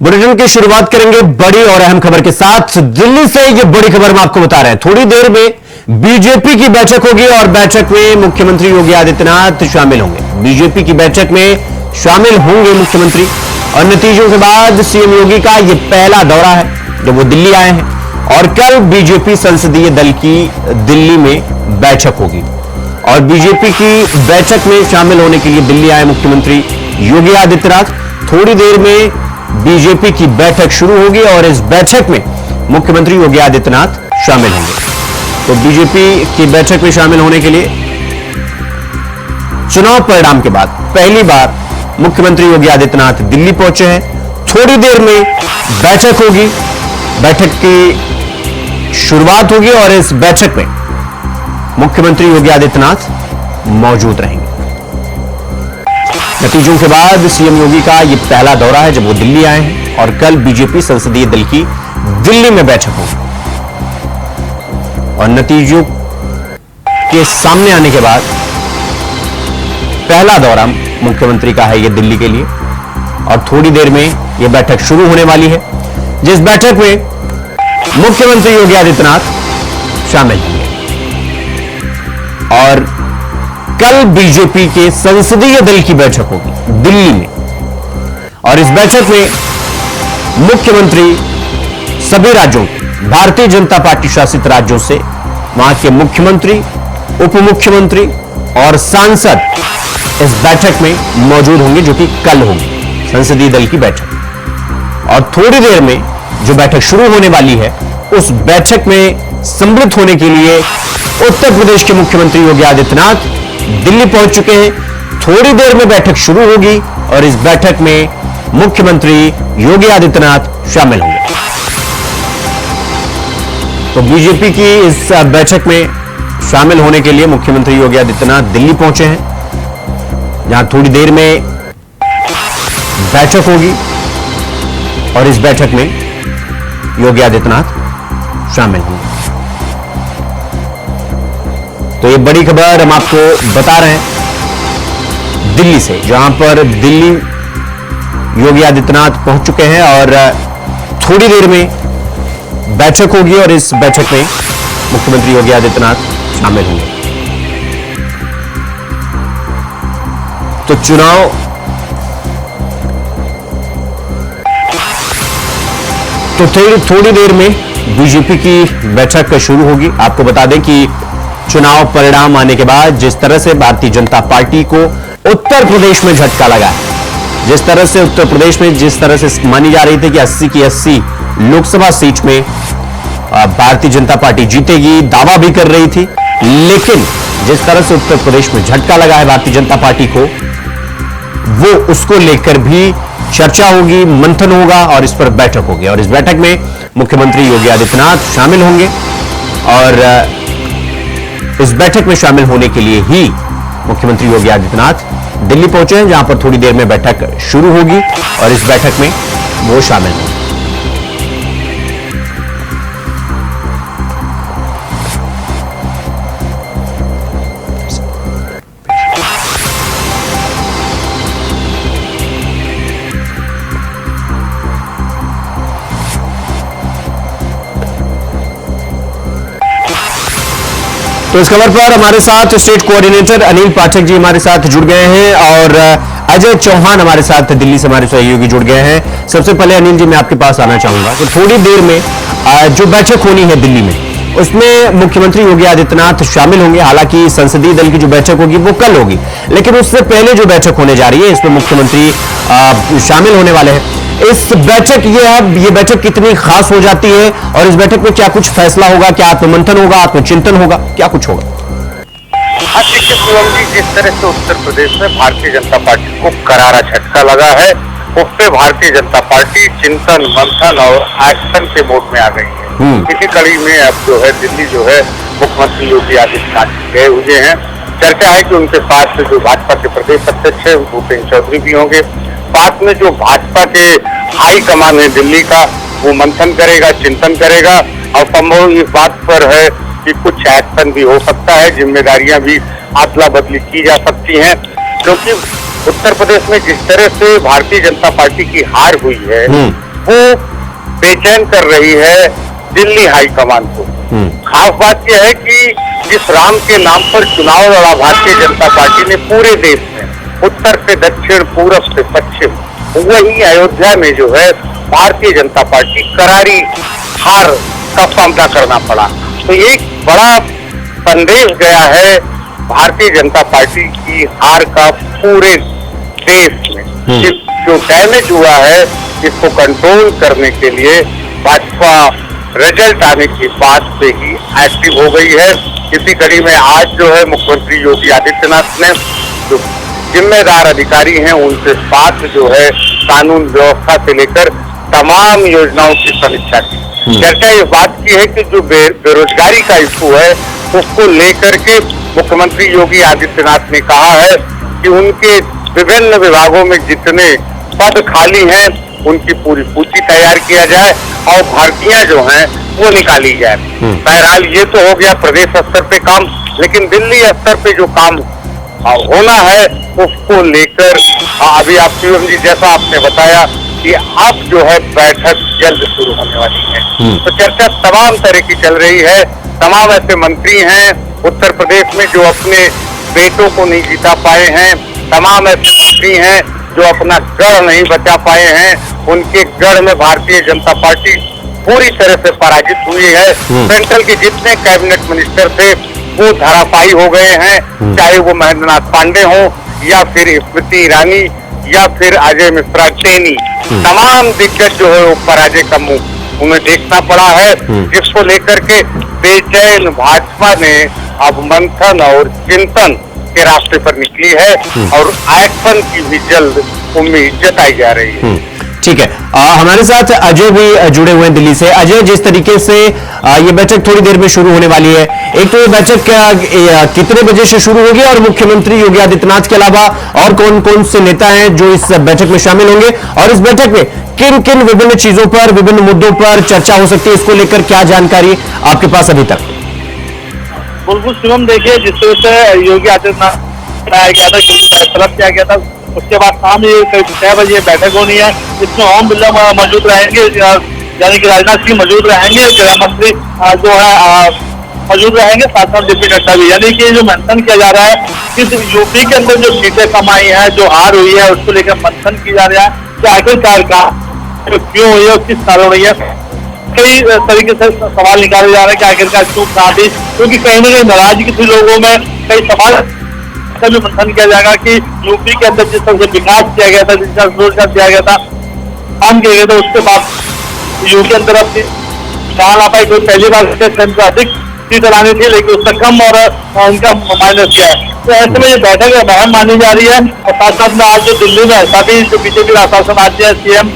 Bulletin की शुरुआत करेंगे बड़ी और अहम खबर के साथ। दिल्ली से ये बड़ी खबर हम आपको बता रहे हैं। थोड़ी देर में बीजेपी की बैठक होगी और बैठक में मुख्यमंत्री योगी आदित्यनाथ शामिल होंगे। बीजेपी की बैठक में शामिल होंगे मुख्यमंत्री और नतीजों के बाद सीएम योगी का यह पहला दौरा है जब वो दिल्ली आए हैं। और कल बीजेपी संसदीय दल की दिल्ली में बैठक होगी और बीजेपी की बैठक में शामिल होने के लिए दिल्ली आए मुख्यमंत्री योगी आदित्यनाथ। थोड़ी देर में बीजेपी की बैठक शुरू होगी और इस बैठक में मुख्यमंत्री योगी आदित्यनाथ शामिल होंगे। तो बीजेपी की बैठक में शामिल होने के लिए चुनाव परिणाम के बाद पहली बार मुख्यमंत्री योगी आदित्यनाथ दिल्ली पहुंचे हैं। थोड़ी देर में बैठक होगी, बैठक की शुरुआत होगी और इस बैठक में मुख्यमंत्री योगी आदित्यनाथ मौजूद रहेंगे। नतीजों के बाद सीएम योगी का यह पहला दौरा है जब वो दिल्ली आए हैं और कल बीजेपी संसदीय दल की दिल्ली में बैठक होगी। और नतीजों के सामने आने के बाद पहला दौरा मुख्यमंत्री का है यह दिल्ली के लिए और थोड़ी देर में यह बैठक शुरू होने वाली है, जिस बैठक में मुख्यमंत्री योगी आदित्यनाथ शामिल होंगे। और कल बीजेपी के संसदीय दल की बैठक होगी दिल्ली में और इस बैठक में मुख्यमंत्री सभी राज्यों, भारतीय जनता पार्टी शासित राज्यों से वहां के मुख्यमंत्री, उप मुख्यमंत्री और सांसद इस बैठक में मौजूद होंगे, जो कि कल होगी संसदीय दल की बैठक। और थोड़ी देर में जो बैठक शुरू होने वाली है उस बैठक में सम्मिलित होने के लिए उत्तर प्रदेश के मुख्यमंत्री योगी आदित्यनाथ दिल्ली पहुंच चुके हैं। थोड़ी देर में बैठक शुरू होगी और इस बैठक में मुख्यमंत्री योगी आदित्यनाथ शामिल होंगे। तो बीजेपी की इस बैठक में शामिल होने के लिए मुख्यमंत्री योगी आदित्यनाथ दिल्ली पहुंचे हैं, जहां थोड़ी देर में बैठक होगी और इस बैठक में योगी आदित्यनाथ शामिल होंगे। तो ये बड़ी खबर हम आपको बता रहे हैं दिल्ली से, जहां पर दिल्ली योगी आदित्यनाथ पहुंच चुके हैं और थोड़ी देर में बैठक होगी और इस बैठक में मुख्यमंत्री योगी आदित्यनाथ शामिल होंगे। तो थोड़ी देर में बीजेपी की बैठक शुरू होगी। आपको बता दें कि चुनाव परिणाम आने के बाद जिस तरह से भारतीय जनता पार्टी को उत्तर प्रदेश में झटका लगा है, जिस तरह से उत्तर प्रदेश में जिस तरह से मानी जा रही थी कि 80 की 80 लोकसभा सीट में भारतीय जनता पार्टी जीतेगी, दावा भी कर रही थी, लेकिन जिस तरह से उत्तर प्रदेश में झटका लगा है भारतीय जनता पार्टी को, वो उसको लेकर भी चर्चा होगी, मंथन होगा और इस पर बैठक होगी। और इस बैठक में मुख्यमंत्री योगी आदित्यनाथ शामिल होंगे और इस बैठक में शामिल होने के लिए ही मुख्यमंत्री योगी आदित्यनाथ दिल्ली पहुंचे हैं, जहां पर थोड़ी देर में बैठक शुरू होगी और इस बैठक में वो शामिल होंगे। तो इस खबर पर हमारे साथ स्टेट कोऑर्डिनेटर अनिल पाठक जी हमारे साथ जुड़ गए हैं और अजय चौहान हमारे साथ दिल्ली से हमारे सहयोगी जुड़ गए हैं। सबसे पहले अनिल जी, मैं आपके पास आना चाहूंगा कि थोड़ी देर में जो बैठक होनी है दिल्ली में, उसमें मुख्यमंत्री योगी आदित्यनाथ शामिल होंगे। हालांकि संसदीय दल की जो बैठक होगी वो कल होगी, लेकिन उससे पहले जो बैठक होने जा रही है इसमें मुख्यमंत्री शामिल होने वाले हैं। इस बैठक ये बैठक कितनी खास हो जाती है और इस बैठक में क्या कुछ फैसला होगा, क्या आत्ममंथन होगा, आत्मचिंतन होगा, क्या कुछ होगा? जिस तरह से उत्तर प्रदेश में भारतीय जनता पार्टी को करारा झटका लगा है, उस पे भारतीय जनता पार्टी चिंतन, मंथन और एक्शन के मोड में आ गई है। इसी कड़ी में अब जो है दिल्ली जो है मुख्यमंत्री योगी आदित्यनाथ गए हुए हैं। चर्चा है कि उनके साथ जो भाजपा के प्रदेश अध्यक्ष है भूपेंद्र चौधरी भी होंगे। साथ में जो भाजपा के हाई कमान है दिल्ली का, वो मंथन करेगा, चिंतन करेगा और संभव इस बात पर है कि कुछ एक्शन भी हो सकता है, जिम्मेदारियां भी अदला बदली की जा सकती हैं, क्योंकि उत्तर प्रदेश में जिस तरह से भारतीय जनता पार्टी की हार हुई है वो बेचैन कर रही है दिल्ली हाईकमान को। खास बात यह है कि जिस राम के नाम पर चुनाव लड़ा भारतीय जनता पार्टी ने पूरे देश में, उत्तर से दक्षिण, पूरब से पश्चिम, वही अयोध्या में जो है भारतीय जनता पार्टी करारी हार का सामना करना पड़ा। तो एक बड़ा संदेश गया है भारतीय जनता पार्टी की हार का पूरे देश में। जो डैमेज हुआ है इसको कंट्रोल करने के लिए भाजपा रिजल्ट आने की बात से ही एक्टिव हो गई है। इसी कड़ी में आज जो है मुख्यमंत्री योगी आदित्यनाथ ने जो जिम्मेदार अधिकारी हैं उनसे साथ जो है कानून व्यवस्था से लेकर तमाम योजनाओं की समीक्षा की। चर्चा इस बात की है कि जो बेरोजगारी का इशू है उसको लेकर के मुख्यमंत्री योगी आदित्यनाथ ने कहा है कि उनके विभिन्न विभागों में जितने पद खाली हैं उनकी पूरी सूची तैयार किया जाए और भर्तियां जो हैं वो निकाली जाए। बहरहाल ये तो हो गया प्रदेश स्तर पे काम, लेकिन दिल्ली स्तर पे जो काम होना है उसको लेकर अभी आप शिवम जी जैसा आपने बताया कि अब जो है बैठक जल्द शुरू होने वाली है। तो चर्चा तमाम तरह की चल रही है। तमाम ऐसे मंत्री हैं उत्तर प्रदेश में जो अपने बेटों को नहीं जिता पाए हैं, तमाम ऐसे मंत्री हैं जो अपना गढ़ नहीं बचा पाए हैं, उनके गढ़ में भारतीय जनता पार्टी पूरी तरह से पराजित हुई है। सेंट्रल के जितने कैबिनेट मिनिस्टर थे वो धराशायी हो गए हैं, चाहे वो महेंद्रनाथ पांडे हो या फिर स्मृति ईरानी या फिर अजय मिश्रा टेनी, तमाम दिग्गज जो है वो पराजय का मुंह उन्हें देखना पड़ा है, जिसको लेकर के बेचैन भाजपा ने अब मंथन और चिंतन के रास्ते पर निकली है और एक्शन की भी जल्द उम्मीद जताई जा रही है। ठीक है, हमारे साथ अजय भी जुड़े हुए हैं दिल्ली से। अजय, जिस तरीके से ये बैठक थोड़ी देर में शुरू होने वाली है, एक तो ये बैठक कितने बजे से शुरू होगी और मुख्यमंत्री योगी आदित्यनाथ के अलावा और कौन कौन से नेता हैं जो इस बैठक में शामिल होंगे और इस बैठक में किन किन विभिन्न चीजों पर, विभिन्न मुद्दों पर चर्चा हो सकती है, इसको लेकर क्या जानकारी आपके पास अभी तक? बिल्कुल शिवम, देखिए जिस तरह से योगी आदित्यनाथ बनाया गया था, तलब किया गया था, उसके बाद शाम ये करीब 6 बजे बैठक होनी है। इसमें ओम बिरला मौजूद रहेंगे, यानी कि राजनाथ सिंह मौजूद रहेंगे, गृह मंत्री जो है मौजूद रहेंगे, साथ साथ जेपी नड्डा भी। यानी कि जो मंथन किया जा रहा है कि यूपी के अंदर जो सीटें कम आई है, जो हार हुई है, उसको लेकर मंथन किया जा रहा है कि आखिरकार का क्यों हुई है, किस कारण हुई है। कई तरीके से सवाल निकाले जा रहे हैं कि आखिरकार क्यों कहा थी, क्योंकि कहीं ना कहीं नाराजगी थी लोगों में। कई सवाल भी मंथन किया जाएगा कि यूपी के अंदर जिस तरह से विकास किया गया था, जिस तरह रोजगार दिया गया था, काम किया गया था, उसके बाद यूपी के अंदर अपनी आ पाई कोई पहली बार से अधिक सीट लानी थी, लेकिन उससे कम और उनका माइनस किया है। तो ऐसे में ये बैठक अहम मानी जा रही है। और साथ साथ में आज जो दिल्ली में सभी जो बीजेपी आशासन राज्य है, सीएम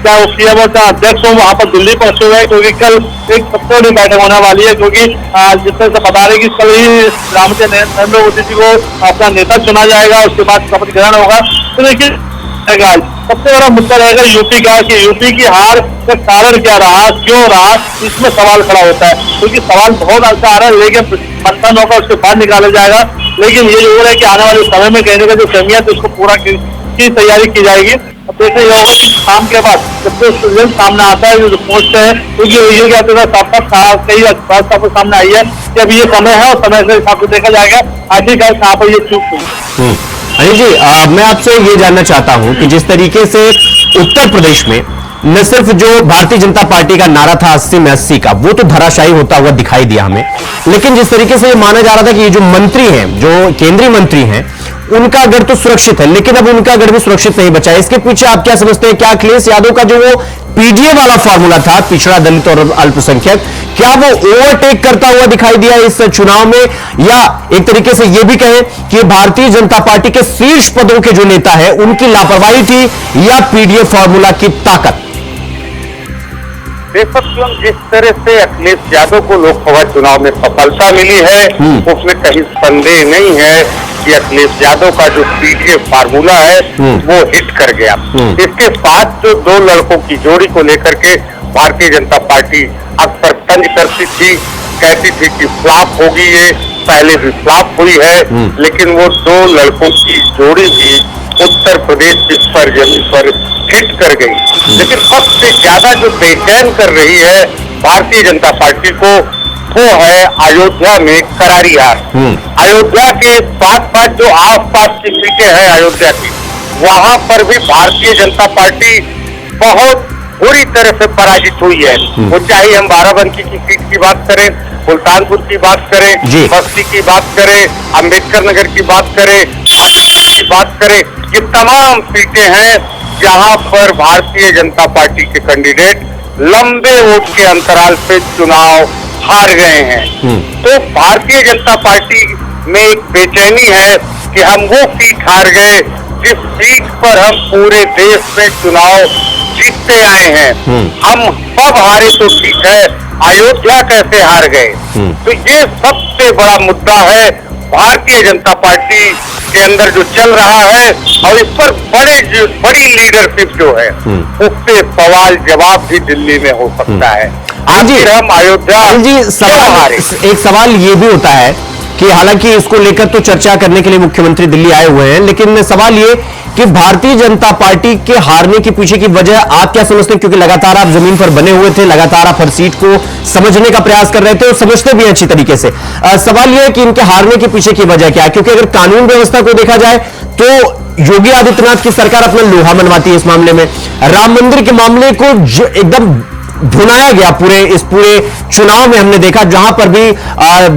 चाहे वो सीएम हो चाहे अध्यक्ष हो, वहाँ पर दिल्ली पहुंचे हुए हैं, क्योंकि कल एक सबसे बड़ी बैठक होने वाली है। क्योंकि जिस तरह से बता रहे कि कल ही प्रधानमंत्री नरेंद्र मोदी जी को अपना नेता चुना जाएगा, उसके बाद शपथ ग्रहण होगा। तो देखिए सबसे बड़ा मुद्दा रहेगा यूपी का, कि यूपी की हार का कारण क्या रहा, क्यों रहा, इसमें सवाल खड़ा होता है। क्योंकि सवाल बहुत अच्छा आ रहा है, लेकिन मंथन होगा उसके बाद निकाला जाएगा। लेकिन ये जरूर है कि आने वाले समय में कहने का जो कमियां तो उसको पूरा की तैयारी की जाएगी। अब देखते ही होगा कि शाम के बाद जब तो रिजल्ट सामने आता है, जो पहुंचते हैं, क्योंकि ये कहते हैं कई बात सामने आई है कि अभी ये समय है और समय से हिसाब से देखा जाएगा आखिरकार कहाँ पर ये चूक हुई। अनिल जी, मैं आपसे ये जानना चाहता हूं कि जिस तरीके से उत्तर प्रदेश में न सिर्फ जो भारतीय जनता पार्टी का नारा था 80 में 80 का, वो तो धराशायी होता हुआ दिखाई दिया हमें, लेकिन जिस तरीके से ये माना जा रहा था कि ये जो मंत्री हैं, जो केंद्रीय मंत्री हैं, उनका गढ़ तो सुरक्षित है, लेकिन अब उनका गढ़ भी सुरक्षित नहीं बचा है। इसके पीछे आप क्या समझते हैं? क्या अखिलेश यादव का जो वो पीडीए वाला फॉर्मूला था, पिछड़ा, दलित और अल्पसंख्यक, क्या वो ओवरटेक करता हुआ दिखाई दिया इस चुनाव में? या एक तरीके से यह भी कहें कि भारतीय जनता पार्टी के शीर्ष पदों के जो नेता है उनकी लापरवाही थी या पीडीए फॉर्मूला की ताकत? जिस तरह से अखिलेश यादव को लोकसभा चुनाव में सफलता मिली है, उसमें कहीं संदेह नहीं है कि अखिलेश यादव का जो पीडीए फार्मूला है वो हिट कर गया। इसके साथ जो दो लड़कों की जोड़ी को लेकर के भारतीय जनता पार्टी अक्सर तंज करती थी, कहती थी कि फ्लॉप होगी, ये पहले भी फ्लॉप हुई है, लेकिन वो दो लड़कों की जोड़ी भी उत्तर प्रदेश की सरजमी पर हिट कर गई। लेकिन सबसे ज्यादा जो बेचैन कर रही है भारतीय जनता पार्टी को वो है अयोध्या में करारी हार। अयोध्या के साथ साथ जो आसपास की सीटें हैं अयोध्या की, वहां पर भी भारतीय जनता पार्टी बहुत बुरी तरह से पराजित हुई है। वो चाहे हम बाराबंकी की सीट की बात करें, सुल्तानपुर की बात करें, बस्ती की बात करें, अंबेडकर नगर की बात करें, की बात करें, ये तमाम सीटें हैं जहां पर भारतीय जनता पार्टी के कैंडिडेट लंबे वोट के अंतराल पे चुनाव हार गए हैं। तो भारतीय जनता पार्टी में एक बेचैनी है कि हम वो सीट हार गए जिस सीट पर हम पूरे देश में चुनाव जीतते आए हैं। हम सब हारे तो ठीक है, अयोध्या कैसे हार गए? तो ये सबसे बड़ा मुद्दा है भारतीय जनता पार्टी के अंदर जो चल रहा है, और इस पर बड़ी लीडरशिप जो है उससे सवाल जवाब भी दिल्ली में हो सकता है। आखिर हम अयोध्या एक सवाल ये भी होता है कि हालांकि इसको लेकर तो चर्चा करने के लिए मुख्यमंत्री दिल्ली आए हुए हैं, लेकिन सवाल ये कि भारतीय जनता पार्टी के हारने के पीछे की वजह आप क्या समझते हैं? क्योंकि लगातार आप जमीन पर बने हुए थे, लगातार आप हर सीट को समझने का प्रयास कर रहे थे और समझते भी अच्छी तरीके से। सवाल यह है कि इनके हारने के पीछे की वजह क्या है? क्योंकि अगर कानून व्यवस्था को देखा जाए तो योगी आदित्यनाथ की सरकार अपना लोहा मनवाती है इस मामले में। राम मंदिर के मामले को एकदम भुनाया गया इस पूरे चुनाव में। हमने देखा जहां पर भी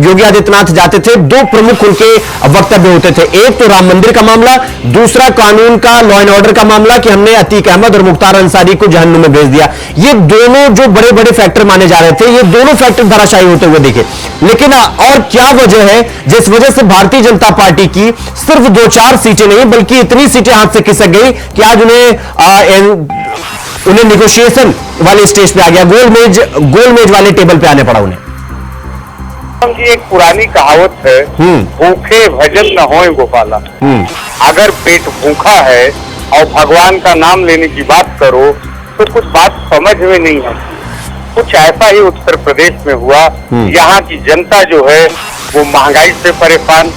योगी आदित्यनाथ जाते थे, दो प्रमुख उनके वक्तव्य होते थे। एक तो राम मंदिर का मामला, दूसरा कानून का, लॉ एंड ऑर्डर का मामला कि हमने अतीक अहमद और मुख्तार अंसारी को जहन्नुम में भेज दिया। ये दोनों जो बड़े बड़े फैक्टर माने जा रहे थे, ये दोनों फैक्टर धराशायी होते हुए दिखे। लेकिन और क्या वजह है जिस वजह से भारतीय जनता पार्टी की सिर्फ 2-4 सीटें नहीं बल्कि इतनी सीटें हाथ से खिसक गई कि आज उन्हें निगोशिएशन वाले स्टेज पे आ गया, गोलमेज वाले टेबल पे आने पड़ा उन्हें। की एक पुरानी कहावत है, भूखे भजन न होए गोपाला। अगर पेट भूखा है और भगवान का नाम लेने की बात करो तो कुछ बात समझ में नहीं आती। कुछ ऐसा ही उत्तर प्रदेश में हुआ। यहाँ की जनता जो है वो महंगाई से परेशान,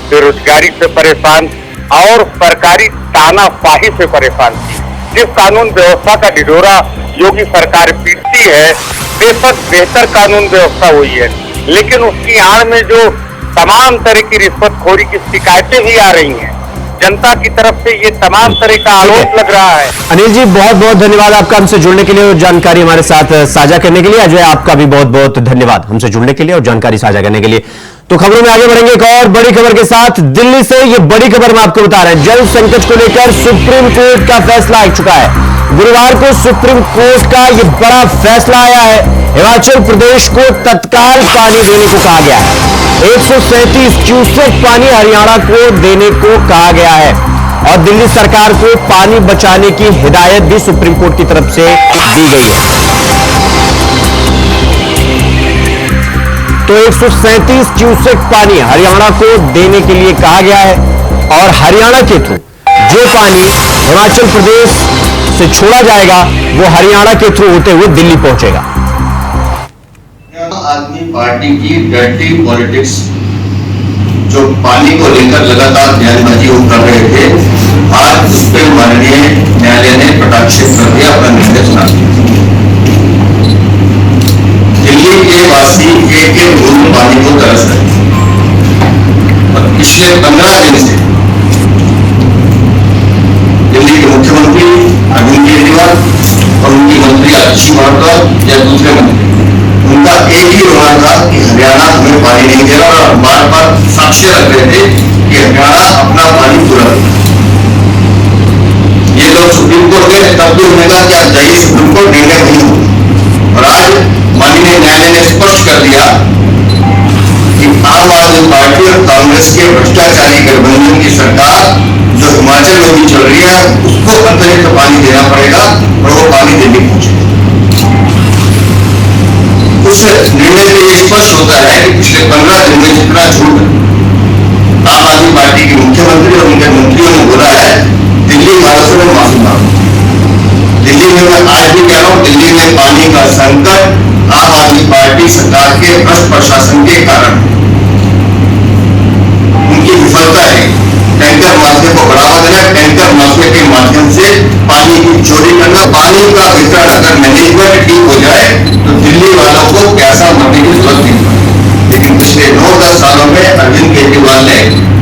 बेरोजगारी से परेशान और सरकारी तानाशाही से परेशान थी। जिस कानून व्यवस्था का ढिढोरा योगी सरकार पीटती है, बेशक बेहतर कानून व्यवस्था हुई है, लेकिन उसकी आड़ में जो तमाम तरह की रिश्वतखोरी की शिकायतें भी आ रही हैं, जनता की तरफ से ये तमाम तरह का आरोप लग रहा है। अनिल जी, बहुत बहुत धन्यवाद आपका हमसे जुड़ने के लिए और जानकारी हमारे साथ साझा करने के लिए। अजय, आपका भी बहुत बहुत धन्यवाद हमसे जुड़ने के लिए और जानकारी साझा करने के लिए। तो खबरों में आगे बढ़ेंगे एक और बड़ी खबर के साथ। दिल्ली से ये बड़ी खबर मैं आपको बता रहे हैं, जल संकट को लेकर सुप्रीम कोर्ट का फैसला आ चुका है। गुरुवार को सुप्रीम कोर्ट का ये बड़ा फैसला आया है। हिमाचल प्रदेश को तत्काल पानी देने को कहा गया है। 137 क्यूसेक पानी हरियाणा को देने को कहा गया है और दिल्ली सरकार को पानी बचाने की हिदायत भी सुप्रीम कोर्ट की तरफ से दी गई है। तो 137 क्यूसेक पानी हरियाणा को देने के लिए कहा गया है और हरियाणा के थ्रू जो पानी हिमाचल प्रदेश से छोड़ा जाएगा वो हरियाणा के थ्रू होते हुए दिल्ली पहुंचेगा। आदमी पार्टी की डर्टी पॉलिटिक्स जो पानी को लेकर लगातार बयानबाजी वो कर रहे थे, आज उस पर माननीय न्यायालय ने कटाक्षेप कर दिया, अपना निर्णय सुना दिया। दिल्ली के वासी एक बूंद पानी को तरस रहे और पिछले 15 दिन से दिल्ली के मुख्यमंत्री अरविंद केजरीवाल और उनकी मंत्री आशीष भारद्वाज या दूसरे मंत्री, उनका एक ही रोना था कि हरियाणा हमें पानी नहीं दे रहा और बार बार साक्ष्य रख रहे थे कि हरियाणा अपना पानी पूरा देगा। ये लोग सुप्रीम कोर्ट गए, तब भी उन्होंने कहा कि आप जाइए, सुप्रीम कोर्ट निर्णय नहीं होगा। और आज माननीय न्यायालय ने स्पष्ट कर दिया कि आम आदमी पार्टी और कांग्रेस के भ्रष्टाचारी गठबंधन की सरकार जो हिमाचल में भी चल रही है, उसको अतिरिक्त पानी देना पड़ेगा और वो पानी दिल्ली पहुंचेगा। उस निर्णय से ये स्पष्ट होता है कि पिछले 15 दिन में जितना झूठ आम आदमी पार्टी के मुख्यमंत्री और उनके मंत्रियों ने बोला है, दिल्ली वालों से माफी मांगो। दिल्ली में मैं आज भी कह रहा हूं, दिल्ली में पानी का संकट आम आदमी पार्टी सरकार के भ्रष्ट प्रशासन के कारण, उनकी विफलता है। टैंकर माफिया को बढ़ावा देना, टैंकर माफिया के माध्यम से पानी की चोरी करना, पानी का वितरण अगर मैनेजमेंट ठीक हो जाए तो दिल्ली वालों को प्यासा मरने की जरूरत नहीं पड़ती। लेकिन पिछले 9-10 सालों में अरविंद केजरीवाल ने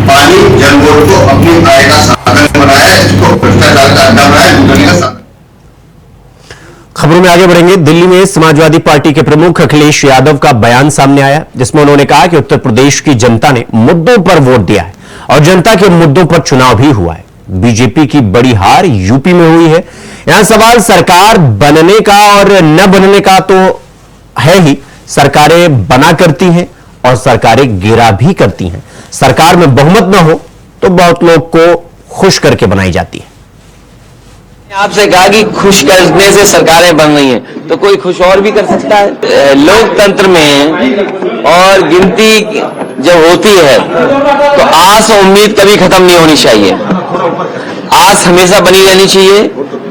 पानी जल बोर्ड को अपनी आय का साधन बनाया, इसको भ्रष्टाचार का अड्डा बनाया, लूटने का साधन। खबरों में आगे बढ़ेंगे। दिल्ली में समाजवादी पार्टी के प्रमुख अखिलेश यादव का बयान सामने आया, जिसमें उन्होंने कहा कि उत्तर प्रदेश की जनता ने मुद्दों पर वोट दिया है और जनता के मुद्दों पर चुनाव भी हुआ है। बीजेपी की बड़ी हार यूपी में हुई है। यहां सवाल सरकार बनने का और न बनने का तो है ही। सरकारें बना करती हैं और सरकारें गिरा भी करती हैं। सरकार में बहुमत न हो तो बहुत लोग को खुश करके बनाई जाती है। आपसे कहा कि खुश करने से सरकारें बन रही हैं, तो कोई खुश और भी कर सकता है। लोकतंत्र में और गिनती जब होती है तो आस और उम्मीद कभी खत्म नहीं होनी चाहिए। आस हमेशा बनी रहनी चाहिए,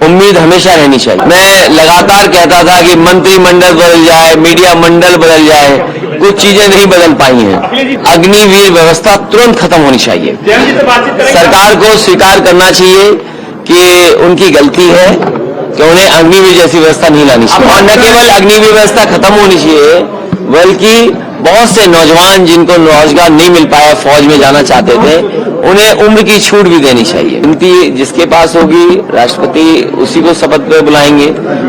उम्मीद हमेशा रहनी चाहिए। मैं लगातार कहता था कि मंत्रिमंडल बदल जाए, मीडिया मंडल बदल जाए, कुछ चीजें नहीं बदल पाई हैं। अग्निवीर व्यवस्था तुरंत खत्म होनी चाहिए। सरकार को स्वीकार करना चाहिए कि उनकी गलती है कि उन्हें अग्निवीर जैसी व्यवस्था नहीं लानी चाहिए। और न केवल अग्निवीर व्यवस्था खत्म होनी चाहिए, बल्कि बहुत से नौजवान जिनको रोजगार नहीं मिल पाया, फौज में जाना चाहते थे, उन्हें उम्र की छूट भी देनी चाहिए। गिनती जिसके पास होगी, राष्ट्रपति उसी को शपथ पे बुलाएंगे,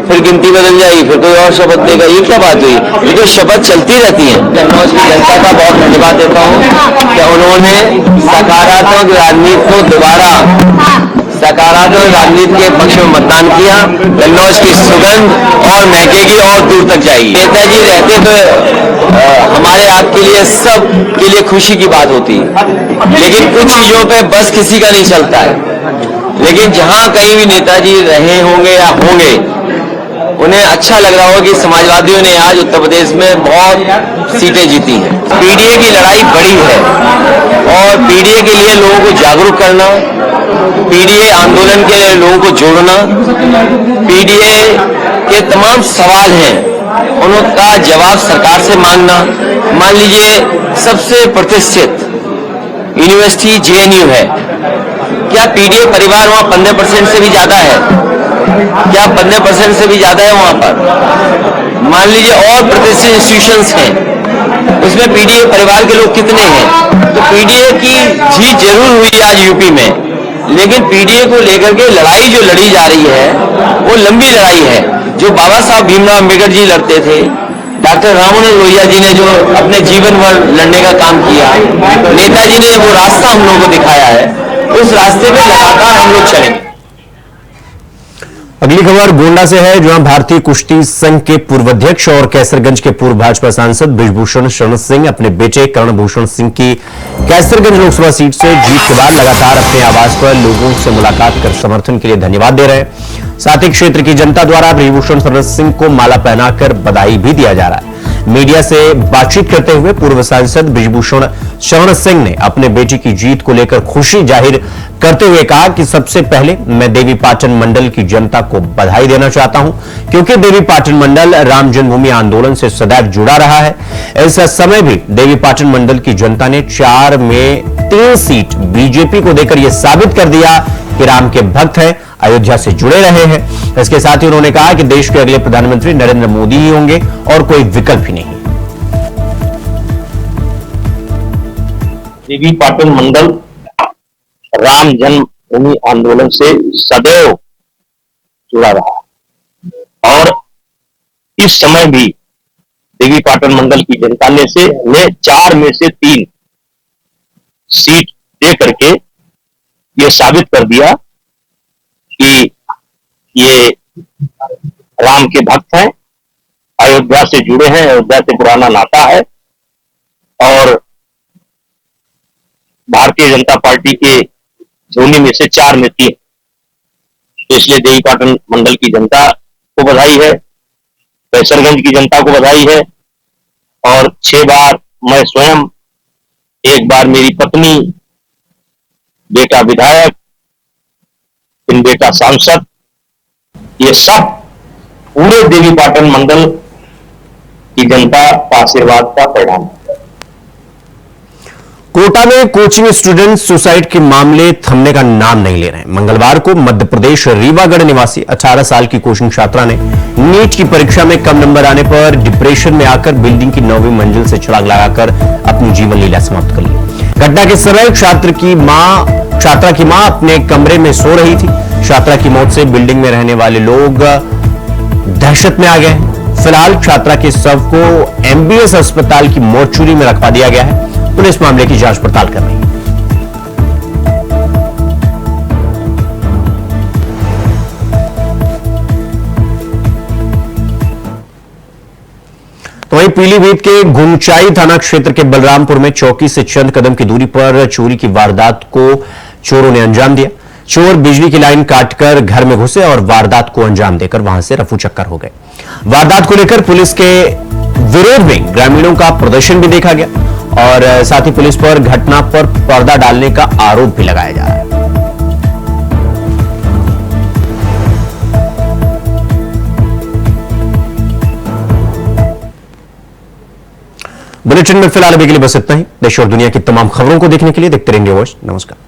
फिर गिनती बदल जाएगी, फिर कोई और शपथ देगा। ये क्या बात हुई? लेकिन शपथ चलती रहती है। कन्नौज की जनता का बहुत धन्यवाद देता हूँ कि उन्होंने सकारात्मक राजनीति को दोबारा सकारात्मक राजनीति के पक्ष में मतदान किया। कन्नौज की सुगंध और महकेगी और दूर तक जाएगी। नेताजी रहते तो हमारे आपके लिए सब के लिए खुशी की बात होती है, लेकिन कुछ चीजों पे बस किसी का नहीं चलता है। लेकिन जहां कहीं भी नेताजी रहे होंगे या होंगे, उन्हें अच्छा लग रहा होगा कि समाजवादियों ने आज उत्तर प्रदेश में बहुत सीटें जीती हैं। पीडीए की लड़ाई बड़ी है और पीडीए के लिए लोगों को जागरूक करना, पीडीए आंदोलन के लिए लोगों को जोड़ना, पीडीए के तमाम सवाल हैं, उनका जवाब सरकार से मांगना। मान लीजिए सबसे प्रतिष्ठित यूनिवर्सिटी जेएनयू है, क्या पीडीए परिवार वहां 15% से भी ज्यादा है? क्या 15% से भी ज्यादा है वहां पर? मान लीजिए और प्रतिष्ठित इंस्टीट्यूशंस हैं, उसमें पीडीए परिवार के लोग कितने हैं? तो पीडीए की जीत जरूर हुई आज यूपी में, लेकिन पीडीए को लेकर के लड़ाई जो लड़ी जा रही है वो लंबी लड़ाई है। जो बाबा साहब भीमराव अम्बेडकर जी लड़ते थे, डॉक्टर राममनोहर लोहिया जी ने जो अपने जीवन भर लड़ने का काम किया, नेताजी ने वो रास्ता हम लोगों को दिखाया है, उस रास्ते पे लगातार हम लोग चलेंगे। अगली खबर गोंडा से है, जहां भारतीय कुश्ती संघ के पूर्व अध्यक्ष और कैसरगंज के पूर्व भाजपा सांसद बृजभूषण शरण सिंह अपने बेटे कर्णभूषण सिंह की कैसरगंज लोकसभा सीट से जीत के बाद लगातार अपने आवास पर लोगों से मुलाकात कर समर्थन के लिए धन्यवाद दे रहे हैं। साथ ही क्षेत्र की जनता द्वारा बृजभूषण शरण सिंह को माला पहनाकर बधाई भी दिया जा रहा है। मीडिया से बातचीत करते हुए पूर्व सांसद बृजभूषण शरण सिंह ने अपने बेटे की जीत को लेकर खुशी जाहिर करते हुए कहा कि सबसे पहले मैं देवी पाटन मंडल की जनता को बधाई देना चाहता हूं, क्योंकि देवी पाटन मंडल राम जन्मभूमि आंदोलन से सदैव जुड़ा रहा है। इस समय भी देवी पाटन मंडल की जनता ने 4 में 3 सीट बीजेपी को देकर यह साबित कर दिया कि राम के भक्त हैं, अयोध्या से जुड़े रहे हैं। इसके साथ ही उन्होंने कहा कि देश के अगले प्रधानमंत्री नरेंद्र मोदी ही होंगे और कोई विकल्प ही नहीं। देवी पाटन मंडल राम जन्मभूमि आंदोलन से सदैव जुड़ा रहा और इस समय भी देवी पाटन मंडल की जनता ने 4 में से 3 सीट दे करके ये साबित कर दिया कि ये राम के भक्त हैं, अयोध्या से जुड़े हैं, अयोध्या से पुराना नाता है और भारतीय जनता पार्टी के झोली में से 4 में 3। इसलिए देवी पाटन मंडल की जनता को बधाई है, कैसरगंज की जनता को बधाई है और 6 बार मैं स्वयं, 1 बार मेरी पत्नी, बेटा विधायक, फिर बेटा सांसद, ये सब पूरे देवी पाटन मंडल की जनता का आशीर्वाद का परिणाम है। कोटा में कोचिंग स्टूडेंट सुसाइड के मामले थमने का नाम नहीं ले रहे हैं। मंगलवार को मध्य प्रदेश रीवागढ़ निवासी 18 साल की कोचिंग छात्रा ने नीट की परीक्षा में कम नंबर आने पर डिप्रेशन में आकर बिल्डिंग की 9वीं मंजिल से छलांग लगाकर अपनी जीवन लीला समाप्त कर ली। घटना के समय छात्रा की मां अपने कमरे में सो रही थी। छात्रा की मौत से बिल्डिंग में रहने वाले लोग दहशत में आ गए। फिलहाल छात्रा के शव को एमबीएस अस्पताल की मोर्चुरी में रखवा दिया गया है। पुलिस मामले की जांच पड़ताल कर रही है। तो वहीं पीलीभीत के गुंचाई थाना क्षेत्र के बलरामपुर में चौकी से चंद कदम की दूरी पर चोरी की वारदात को चोरों ने अंजाम दिया। चोर बिजली की लाइन काटकर घर में घुसे और वारदात को अंजाम देकर वहां से रफू चक्कर हो गए। वारदात को लेकर पुलिस के विरोध में ग्रामीणों का प्रदर्शन भी देखा गया और साथ ही पुलिस पर घटना पर पर्दा डालने का आरोप भी लगाया जा रहा है। बुलेटिन में फिलहाल अभी के लिए बस इतना ही। देश और दुनिया की तमाम खबरों को देखने के लिए देखते रहेंगे वॉच। नमस्कार।